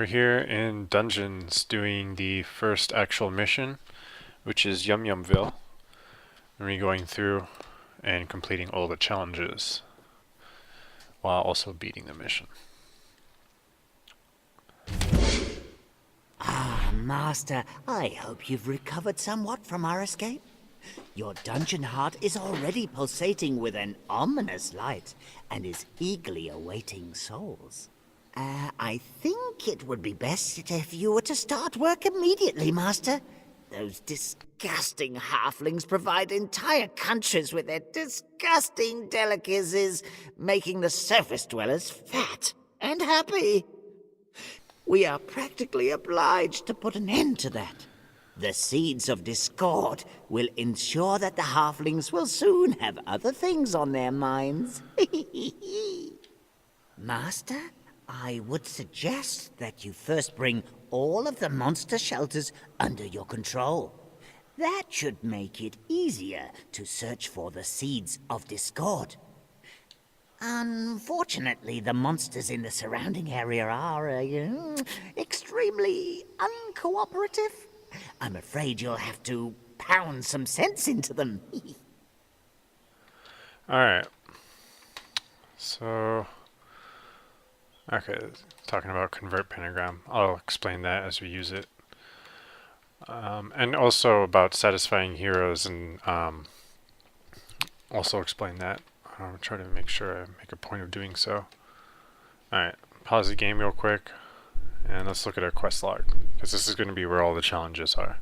We're here in Dungeons doing the first actual mission, which is Yum-Yumville. And we're going through and completing all the challenges while also beating the mission. Master, I hope you've recovered somewhat from our escape. Your dungeon heart is already pulsating with an ominous light and is eagerly awaiting souls. I think it would be best if you were to start work immediately, Master. Those disgusting halflings provide entire countries with their disgusting delicacies, making the surface dwellers fat and happy. We are practically obliged to put an end to that. The seeds of discord will ensure that the halflings will soon have other things on their minds. Master, I would suggest that you first bring all of the monster shelters under your control. That should make it easier to search for the seeds of discord. Unfortunately, the monsters in the surrounding area are extremely uncooperative. I'm afraid you'll have to pound some sense into them. Alright. So, okay, talking about convert pentagram. I'll explain that as we use it. And also about satisfying heroes, and also explain that. I'll try to make sure I make a point of doing so. Alright, pause the game real quick, and let's look at our quest log, because this is going to be where all the challenges are.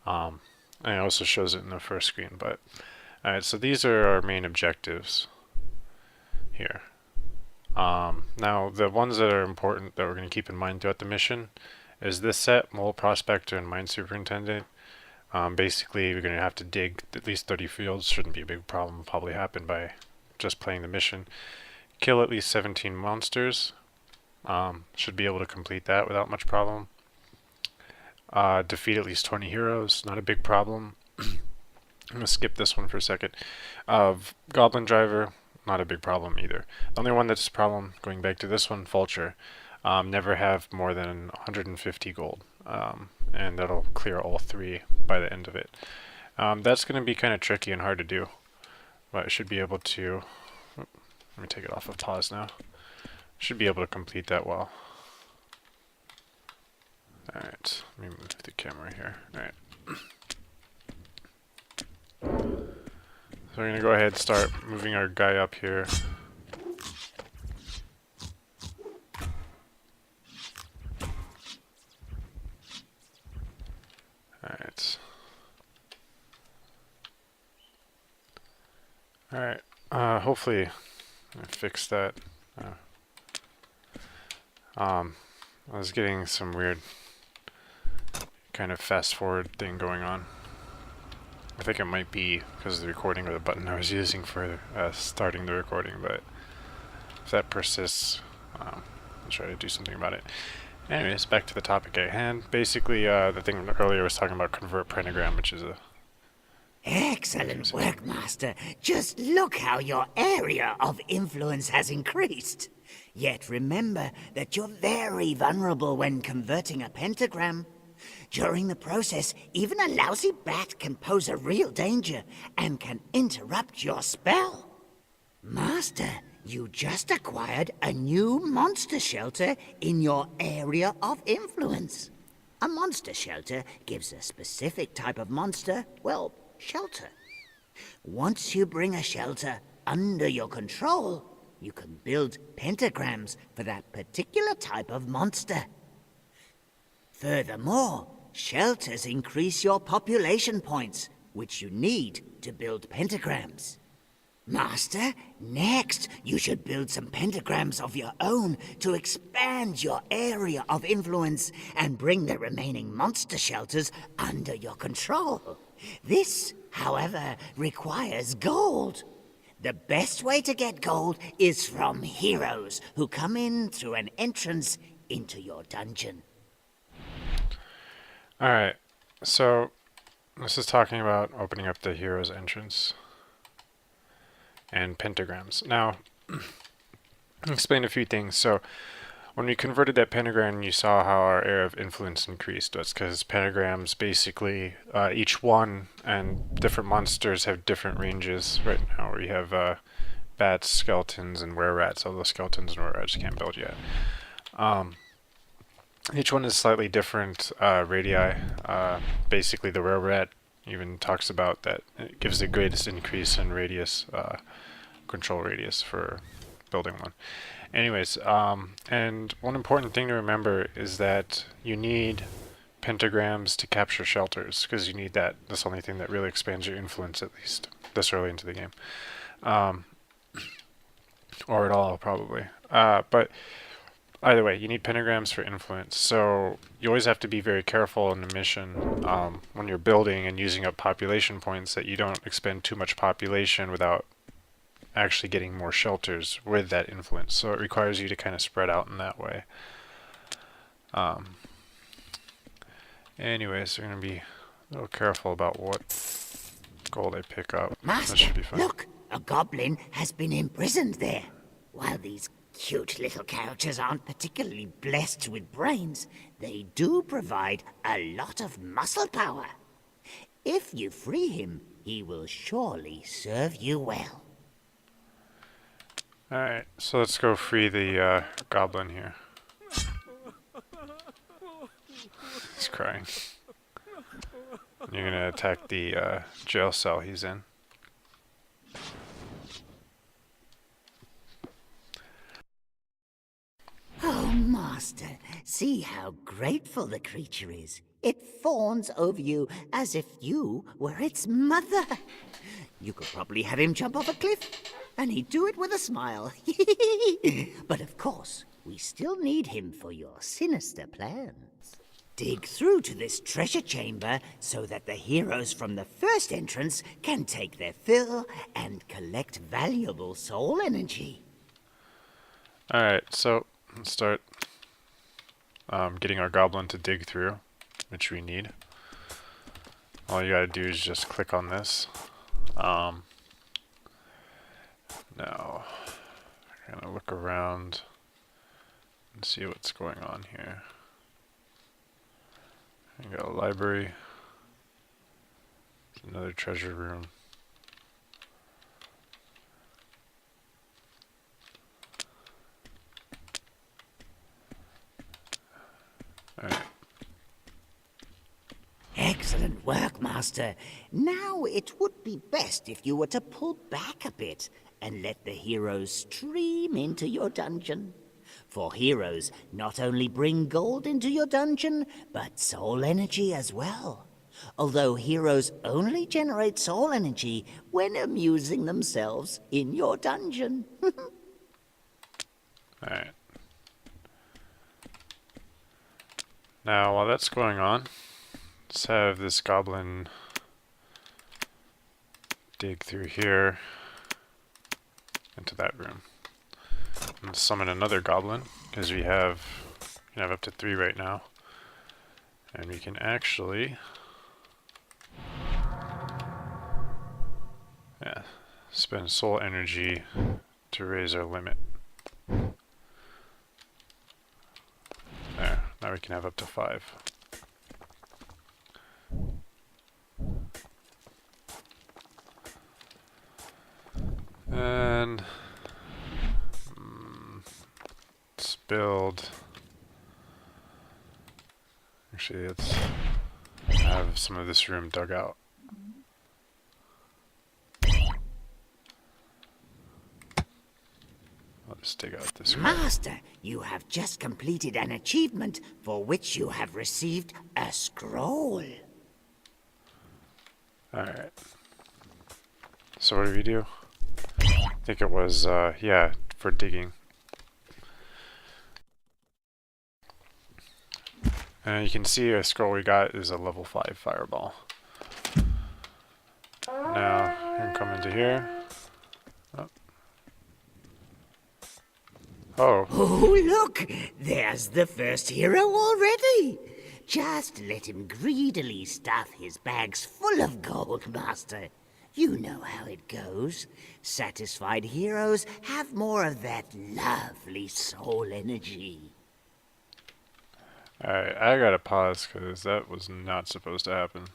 And it also shows it in the first screen, but alright, so these are our main objectives here. Now, the ones that are important that we're going to keep in mind throughout the mission is this set, Mole, Prospector, and Mine Superintendent. Basically, we're going to have to dig at least 30 fields. Shouldn't be a big problem. Probably happen by just playing the mission. Kill at least 17 monsters. Should be able to complete that without much problem. Defeat at least 20 heroes. Not a big problem. I'm going to skip this one for a second. Goblin Driver. Not a big problem either. The only one that's a problem, going back to this one, Vulture. Never have more than 150 gold. And that'll clear all three by the end of it. That's going to be kind of tricky and hard to do. But I should be able to... Let me take it off of pause now. Should be able to complete that well. Alright, let me move the camera here. Alright. So we're going to go ahead and start moving our guy up here. Alright. Alright, hopefully I fixed that. I was getting some weird kind of fast forward thing going on. I think it might be because of the recording or the button I was using for starting the recording, but if that persists, I'll try to do something about it. Anyways, back to the topic at hand. Basically, the thing earlier was talking about convert pentagram, which is a... Excellent work, Master. Just look how your area of influence has increased. Yet remember that you're very vulnerable when converting a pentagram. During the process, even a lousy bat can pose a real danger and can interrupt your spell. Master, you just acquired a new monster shelter in your area of influence. A monster shelter gives a specific type of monster, well, shelter. Once you bring a shelter under your control, you can build pentagrams for that particular type of monster. Furthermore, shelters increase your population points, which you need to build pentagrams. Master, next you should build some pentagrams of your own to expand your area of influence and bring the remaining monster shelters under your control. This, however, requires gold. The best way to get gold is from heroes who come in through an entrance into your dungeon. Alright, so this is talking about opening up the hero's entrance and pentagrams. Now, I'll explain a few things. So when we converted that pentagram, you saw how our area of influence increased. That's because pentagrams basically, each one and different monsters have different ranges. Right now we have bats, skeletons, and were-rats, although skeletons and were-rats can't build yet. Each one is slightly different radii. Basically, the were-rat even talks about that it gives the greatest increase in radius, control radius for building one. Anyways, and one important thing to remember is that you need pentagrams to capture shelters, because you need that. That's the only thing that really expands your influence, at least this early into the game. Or at all, probably. But either way, you need pentagrams for influence. So you always have to be very careful in the mission when you're building and using up population points, that you don't expend too much population without actually getting more shelters with that influence. So it requires you to kind of spread out in that way. Anyways, we're going to be a little careful about what gold I pick up. Master, that should be fine. Look! A goblin has been imprisoned there. While these cute little characters aren't particularly blessed with brains, they do provide a lot of muscle power. If you free him, he will surely serve you well. Alright, so let's go free the goblin here. He's crying. You're gonna attack the jail cell he's in. Oh, Master, see how grateful the creature is. It fawns over you as if you were its mother. You could probably have him jump off a cliff, and he'd do it with a smile. But of course, we still need him for your sinister plans. Dig through to this treasure chamber so that the heroes from the first entrance can take their fill and collect valuable soul energy. Alright, so let's start getting our goblin to dig through, which we need. All you gotta do is just click on this. Now, we're gonna look around and see what's going on here. We got a library. There's another treasure room. Alright. Excellent work, Master. Now it would be best if you were to pull back a bit and let the heroes stream into your dungeon. For heroes not only bring gold into your dungeon, but soul energy as well. Although heroes only generate soul energy when amusing themselves in your dungeon. Alright. Now, while that's going on, let's have this goblin dig through here into that room. And summon another goblin, because we can have up to 3 right now. And we can actually spend soul energy to raise our limit. There, now we can have up to 5. And let's build. Actually, let's have some of this room dug out. I'll just dig out this room. Master, you have just completed an achievement for which you have received a scroll. Alright. So what do we do? I think it was, yeah, for digging. And you can see a scroll we got is a level 5 fireball. Now, you can come into here. Oh. Oh, look! There's the first hero already! Just let him greedily stuff his bags full of gold, Master. You know how it goes. Satisfied heroes have more of that lovely soul energy. Alright, I gotta pause because that was not supposed to happen.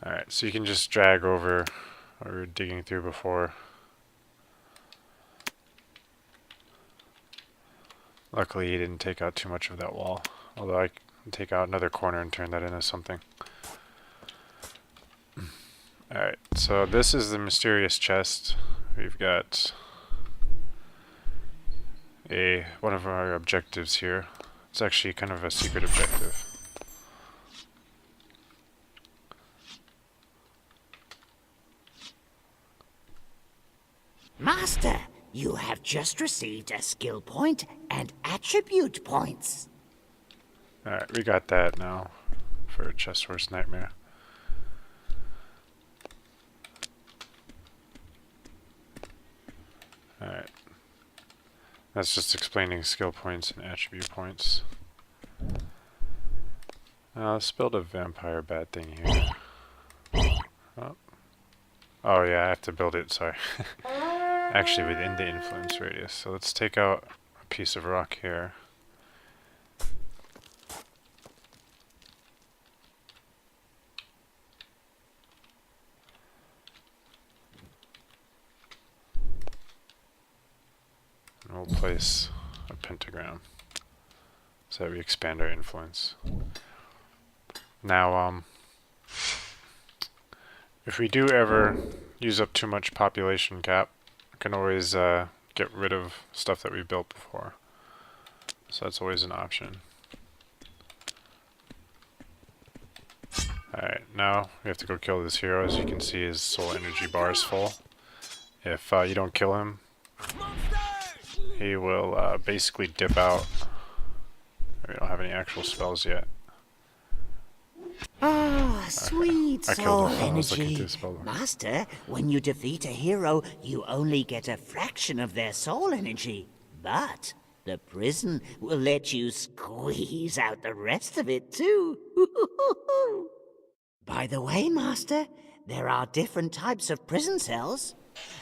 Alright, so you can just drag over what we were digging through before. Luckily, he didn't take out too much of that wall. Although I can take out another corner and turn that into something. Alright, so this is the mysterious chest. We've got one of our objectives here. It's actually kind of a secret objective. Master, you have just received a skill point and attribute points. Alright, we got that now for Chest Horse Nightmare. Alright. That's just explaining skill points and attribute points. Let's build a vampire bat thing here. Oh yeah, I have to build it, sorry. Actually within the influence radius. So let's take out a piece of rock here. And we'll place a pentagram so that we expand our influence. Now, if we do ever use up too much population cap, we can always get rid of stuff that we built before. So that's always an option. Alright, now we have to go kill this hero. As you can see, his soul energy bar is full. If you don't kill him, he will basically dip out. We don't have any actual spells yet. Ah, sweet I soul killed him. I was looking energy. through the spell book. Master, when you defeat a hero, you only get a fraction of their soul energy. But the prison will let you squeeze out the rest of it, too. By the way, Master, there are different types of prison cells.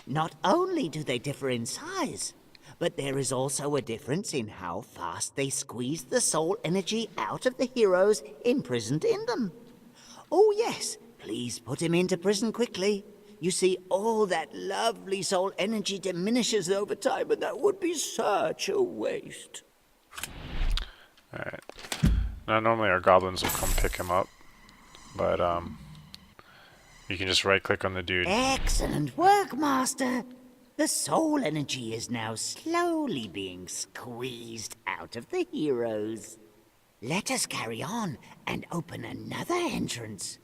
Not only do they differ in size, but there is also a difference in how fast they squeeze the soul energy out of the heroes imprisoned in them. Oh yes, please put him into prison quickly. You see, all that lovely soul energy diminishes over time, and that would be such a waste. Alright. Now normally our goblins will come pick him up, but you can just right click on the dude. Excellent work, Master. The soul energy is now slowly being squeezed out of the heroes. Let us carry on and open another entrance.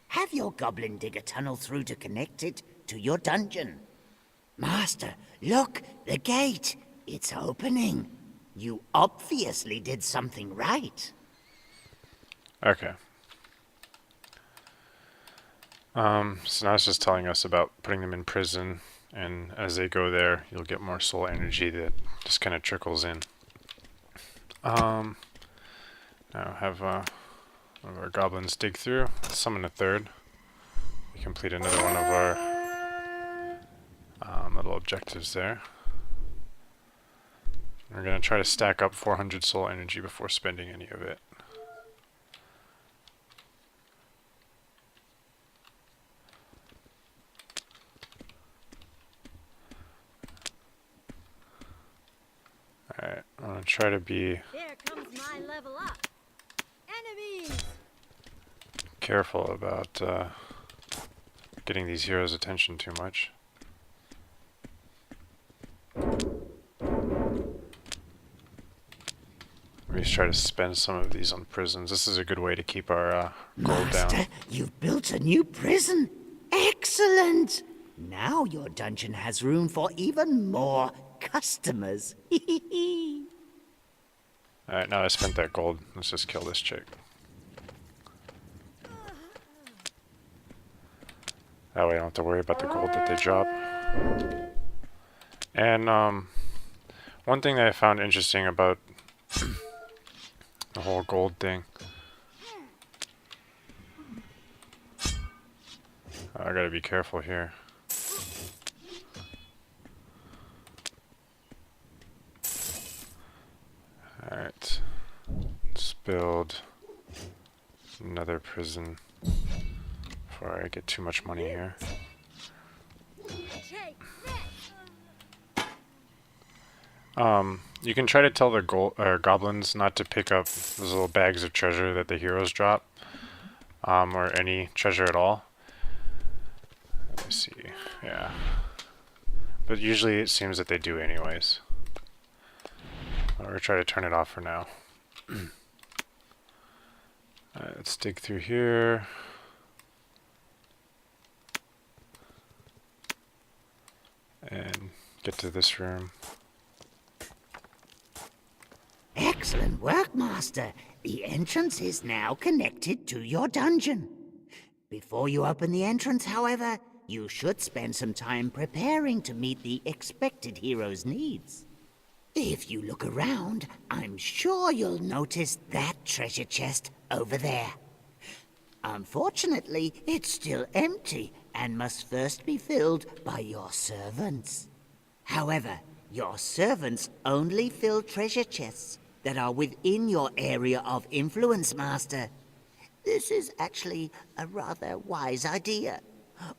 Have your goblin dig a tunnel through to connect it to your dungeon. Master, look, the gate. It's opening. You obviously did something right. Okay. So now it's just telling us about putting them in prison, and as they go there, you'll get more soul energy that just kind of trickles in. Now have one of our goblins dig through, summon a third. We complete another one of our little objectives there. We're going to try to stack up 400 soul energy before spending any of it. Alright, I'm going to try to be Here comes my level up. Enemies! careful about getting these heroes' attention too much. We try to spend some of these on prisons. This is a good way to keep our gold down. Master, you've built a new prison. Excellent! Now your dungeon has room for even more customers. Alright, now I spent that gold. Let's just kill this chick. That way I don't have to worry about the gold that they drop. And one thing that I found interesting about the whole gold thing. I gotta be careful here. build another prison before I get too much money here. Take this. You can try to tell the goblins not to pick up those little bags of treasure that the heroes drop, or any treasure at all. Let me see. Yeah. But usually it seems that they do anyways. We're gonna try to turn it off for now. Alright, let's dig through here. And get to this room. Excellent work, Master. The entrance is now connected to your dungeon. Before you open the entrance, however, you should spend some time preparing to meet the expected hero's needs. If you look around, I'm sure you'll notice that treasure chest over there. Unfortunately, it's still empty and must first be filled by your servants. However, your servants only fill treasure chests that are within your area of influence, Master. This is actually a rather wise idea.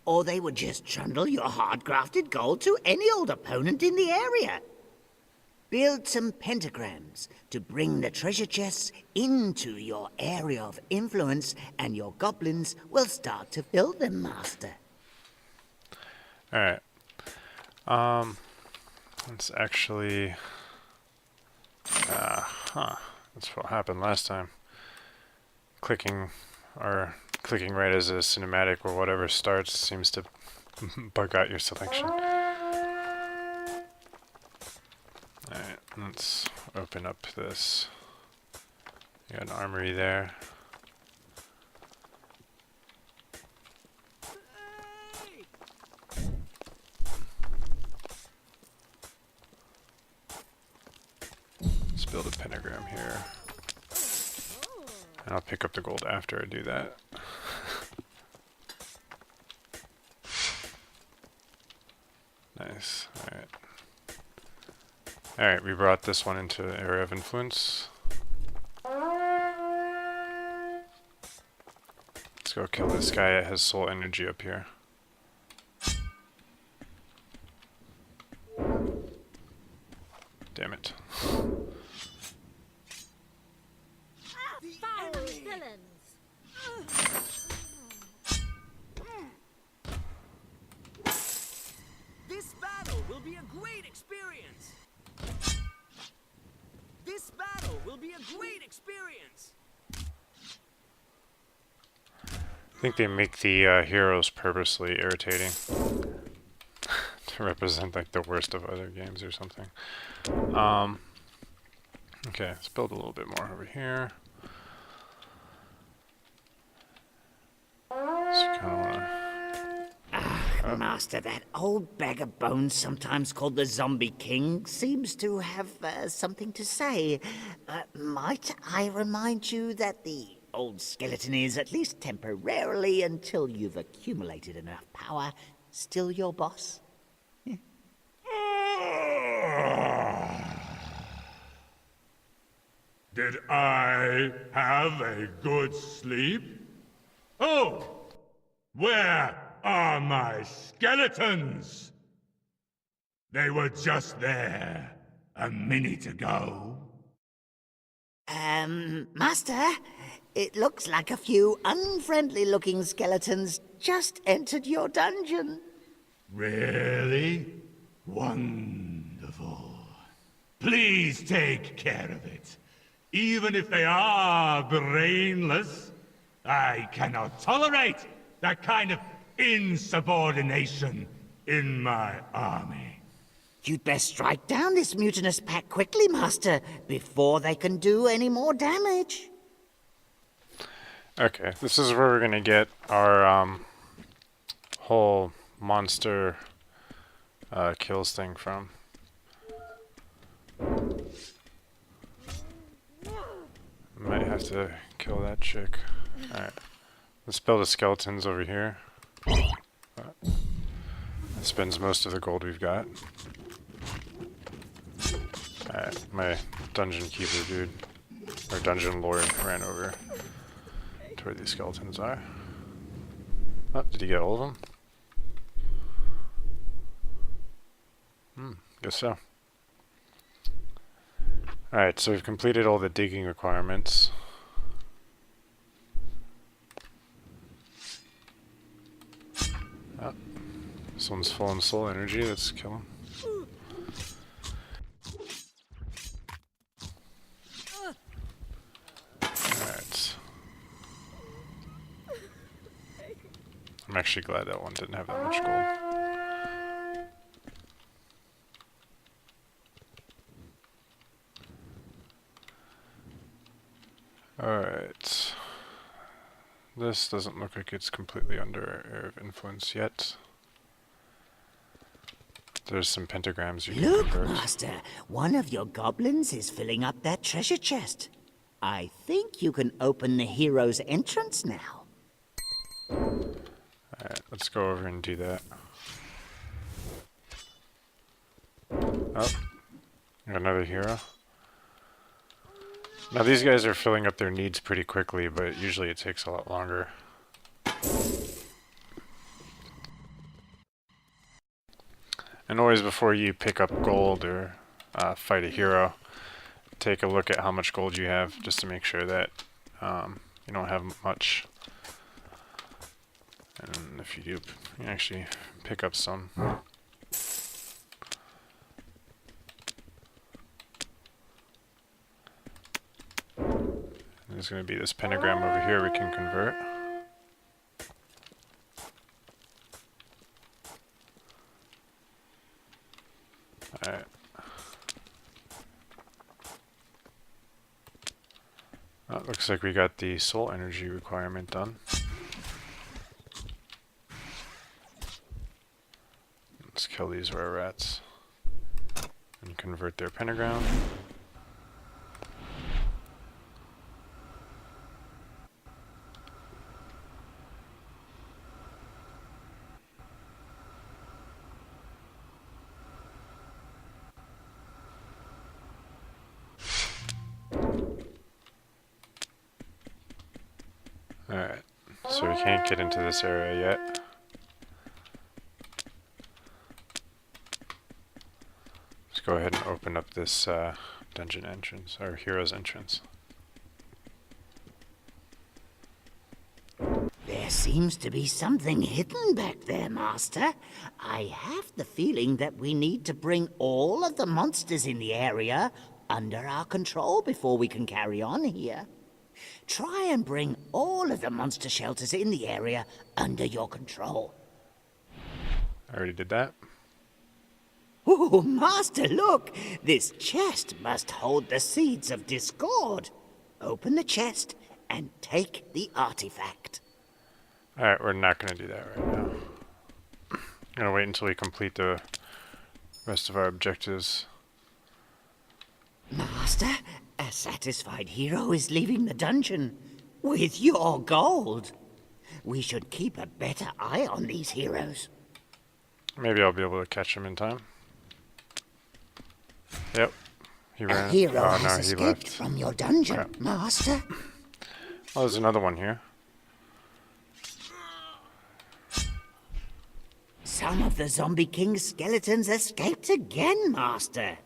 Or they would just trundle your hard-grafted gold to any old opponent in the area. Build some pentagrams to bring the treasure chests into your area of influence, and your goblins will start to fill them, Master. Alright. Let's actually... That's what happened last time. Clicking right as a cinematic or whatever starts seems to bug out your selection. Alright, let's open up this. You got an armory there. Let's build a pentagram here. And I'll pick up the gold after I do that. Nice. Alright. Alright, we brought this one into the area of influence. Let's go kill this guy that has soul energy up here. Damn it. Foul villains. This battle will be a great experience. This battle will be a great experience. I think they make the heroes purposely irritating to represent like the worst of other games or something. Okay, let's build a little bit more over here. Master, that old bag of bones, sometimes called the Zombie King, seems to have something to say. Might I remind you that the old skeleton is, at least temporarily, until you've accumulated enough power, still your boss? Did I have a good sleep? Oh! Where are my skeletons? They were just there a minute ago. Master, it looks like a few unfriendly-looking skeletons just entered your dungeon. Really? Wonderful. Please take care of it. Even if they are brainless, I cannot tolerate that kind of insubordination in my army. You'd best strike down this mutinous pack quickly, Master, before they can do any more damage. Okay, this is where we're gonna get our whole monster kills thing from. Might have to kill that chick. Alright. Let's build the skeletons over here. That spends most of the gold we've got. Alright, my dungeon keeper dude. Our dungeon lord ran over to where these skeletons are. Oh, did he get all of them? Guess so. Alright, so we've completed all the digging requirements. Oh, this one's full on soul energy, let's kill him. Alright. I'm actually glad that one didn't have that much gold. Alright. This doesn't look like it's completely under our area of influence yet. There's some pentagrams you can Look, convert. Master, one of your goblins is filling up that treasure chest. I think you can open the hero's entrance now. Alright, let's go over and do that. Oh, got another hero. Now these guys are filling up their needs pretty quickly, but usually it takes a lot longer. And always before you pick up gold or fight a hero, take a look at how much gold you have, just to make sure that you don't have much. And if you do, you can actually pick up some. There's going to be this pentagram over here we can convert. Alright. That looks like we got the soul energy requirement done. Let's kill these rare rats and convert their pentagram. Alright, so we can't get into this area yet. Let's go ahead and open up this dungeon entrance, or hero's entrance. There seems to be something hidden back there, Master. I have the feeling that we need to bring all of the monsters in the area under our control before we can carry on here. Try and bring all of the monster shelters in the area under your control. I already did that. Oh, Master, look! This chest must hold the seeds of discord. Open the chest and take the artifact. Alright, we're not going to do that right now. I'm going to wait until we complete the rest of our objectives. Master, a satisfied hero is leaving the dungeon with your gold. We should keep a better eye on these heroes. Maybe I'll be able to catch him in time. Yep. He A ran. hero Oh has no, he escaped left. from your dungeon, Crap. Master. Oh, there's another one here. Some of the Zombie King's skeletons escaped again, Master.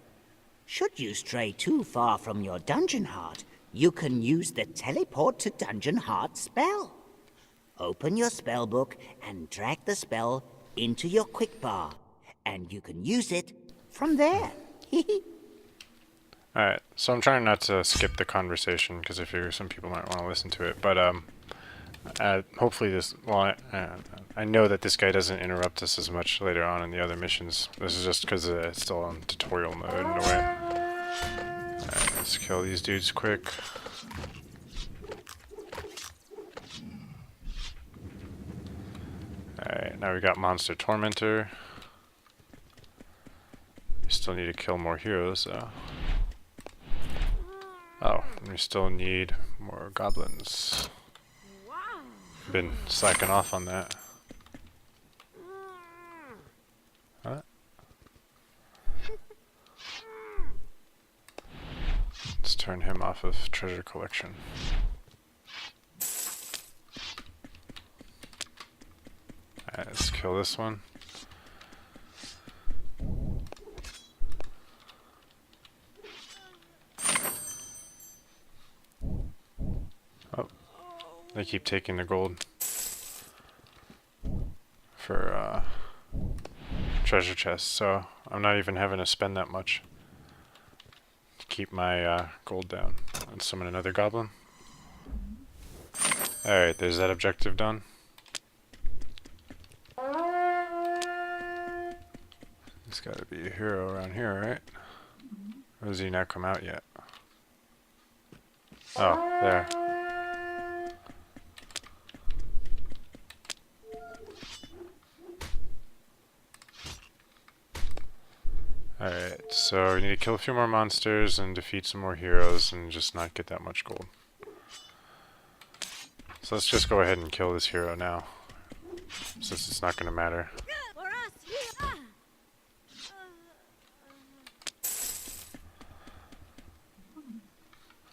Should you stray too far from your dungeon heart, you can use the teleport to dungeon heart spell. Open your spell book and drag the spell into your quick bar, and you can use it from there. Alright, so I'm trying not to skip the conversation, because I figure some people might want to listen to it, but hopefully this, well, I know that this guy doesn't interrupt us as much later on in the other missions. This is just because it's still on tutorial mode in a way. Alright, let's kill these dudes quick. Alright, now we got Monster Tormentor. We still need to kill more heroes though. Oh, we still need more goblins. Been slacking off on that. What? Let's turn him off of treasure collection. Alright, let's kill this one. Oh, they keep taking the gold for treasure chests, so I'm not even having to spend that much to keep my gold down. And summon another goblin. Alright, there's that objective done. There's gotta be a hero around here, right? Or has he not come out yet? Oh, there. Alright, so we need to kill a few more monsters and defeat some more heroes and just not get that much gold. So let's just go ahead and kill this hero now, since it's not going to matter. For us here.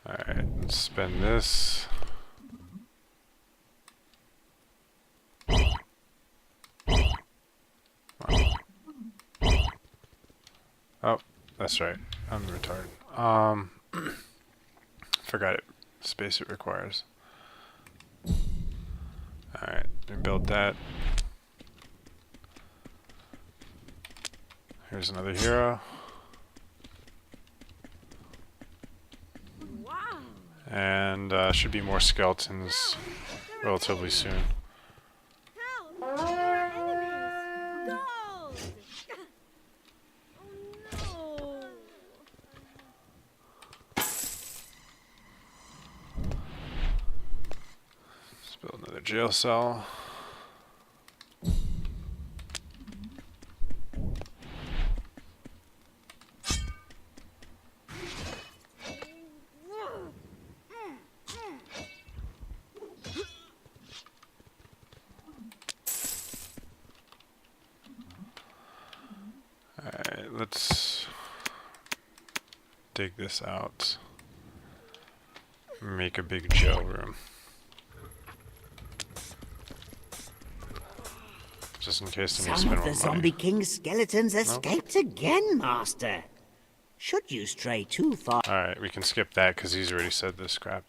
Alright, let's spend this. Oh, that's right. I'm retarded. Forgot it. Space it requires. Alright, we built that. Here's another hero. Wow. And should be more skeletons relatively soon. Help! Enemies! Gold! Oh no! Let's build another jail cell. Alright, let's dig this out. Make a big jail room. Just in case I need to Some spend of more the money. Zombie King's skeletons escaped again, Master. Should you stray too far... Alright, we can skip that because he's already said this crap.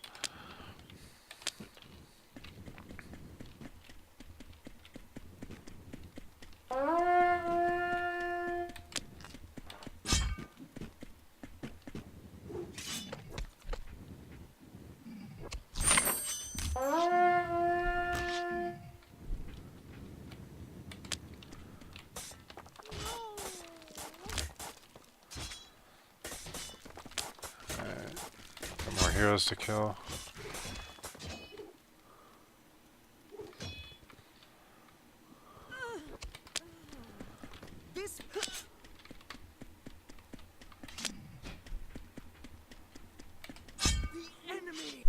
Got more heroes to kill. This the enemy.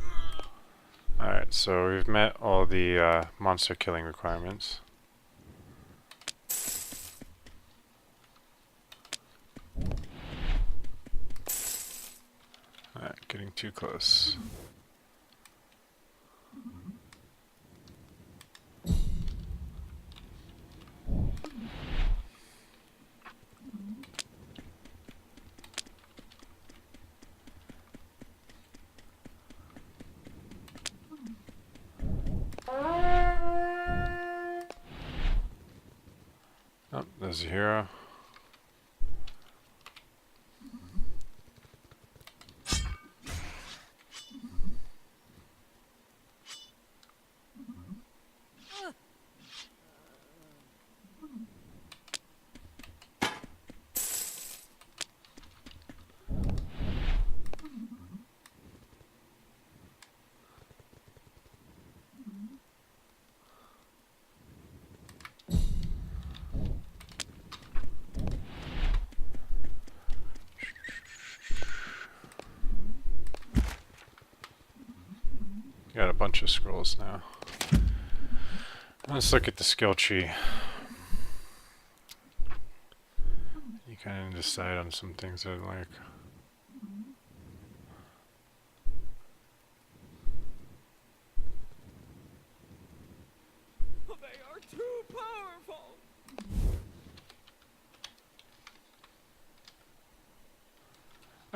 Alright, so we've met all the monster killing requirements. Alright, getting too close. Oh, there's a hero. Got a bunch of scrolls now. Let's look at the skill tree. You kind of decide on some things that are like.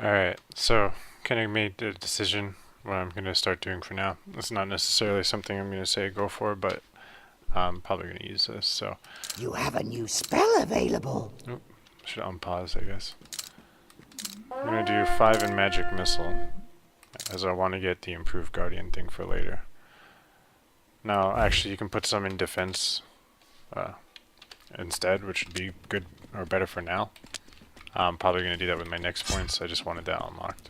Alright, so kind of made the decision what I'm going to start doing for now. It's not necessarily something I'm going to say go for, but I'm probably going to use this, so. You have a new spell available. Oop, should unpause, I guess. I'm going to do 5 in Magic Missile, as I want to get the improved Guardian thing for later. Now, actually, you can put some in Defense instead, which would be good or better for now. I'm probably going to do that with my next points. I just wanted that unlocked.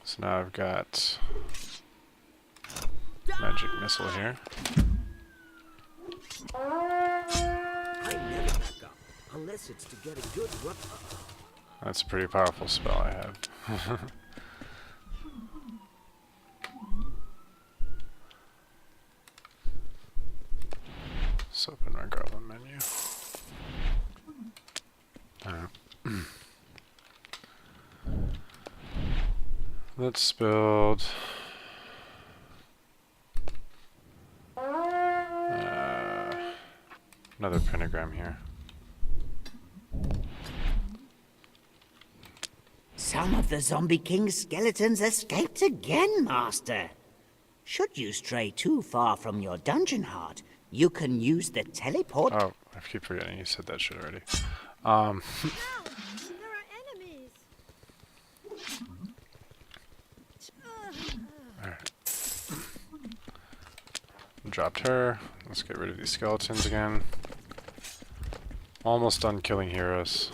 So now I've got Magic Missile here. I never back up unless it's to get a good rub. That's a pretty powerful spell I have. Let's open my Goblin menu. Let's build another pentagram here. Some of the Zombie King's skeletons escaped again, Master. Should you stray too far from your dungeon heart, you can use the teleport. Oh, I keep forgetting you said that shit already. Now, there are enemies. Alright. Dropped her. Let's get rid of these skeletons again. Almost done killing heroes.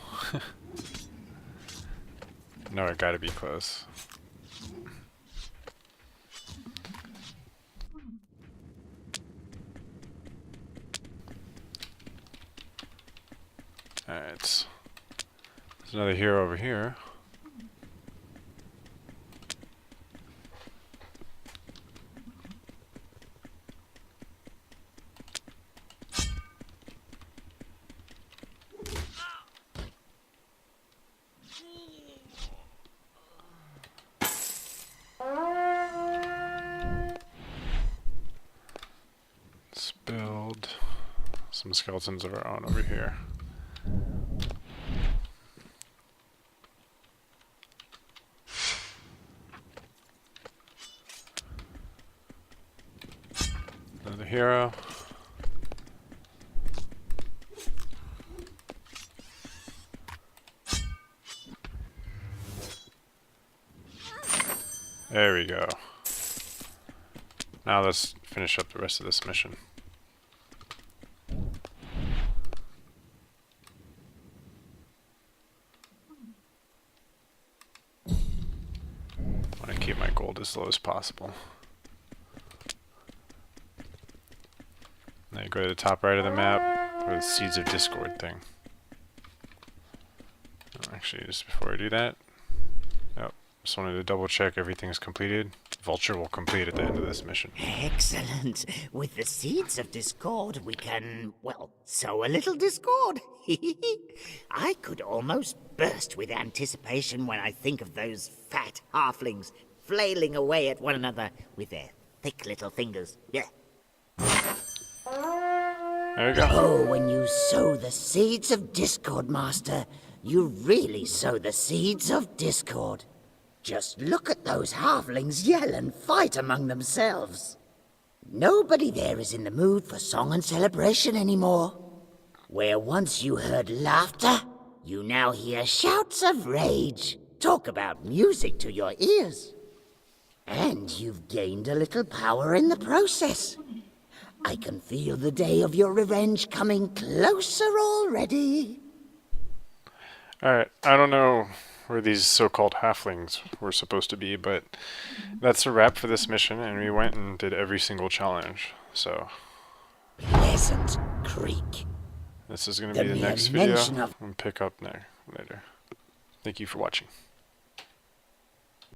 No, I gotta be close. Alright. There's another hero over here. Let's build some skeletons of our own over here. Another hero. There we go. Now let's finish up the rest of this mission. I want to keep my gold as low as possible. Now you go to the top right of the map for the Seeds of Discord thing. Oh, actually, just before I do that, just wanted to double check everything's completed. Vulture will complete at the end of this mission. Excellent. With the Seeds of Discord, we can, well, sow a little discord. I could almost burst with anticipation when I think of those fat halflings flailing away at one another with their thick little fingers. Yeah. There we go. Oh, when you sow the Seeds of Discord, Master, you really sow the Seeds of Discord. Just look at those halflings yell and fight among themselves. Nobody there is in the mood for song and celebration anymore. Where once you heard laughter, you now hear shouts of rage. Talk about music to your ears. And you've gained a little power in the process. I can feel the day of your revenge coming closer already. Alright, I don't know where these so-called halflings were supposed to be, but that's a wrap for this mission, and we went and did every single challenge, so. Pleasant Creek. This is going to be the next video, and pick up later. Thank you for watching.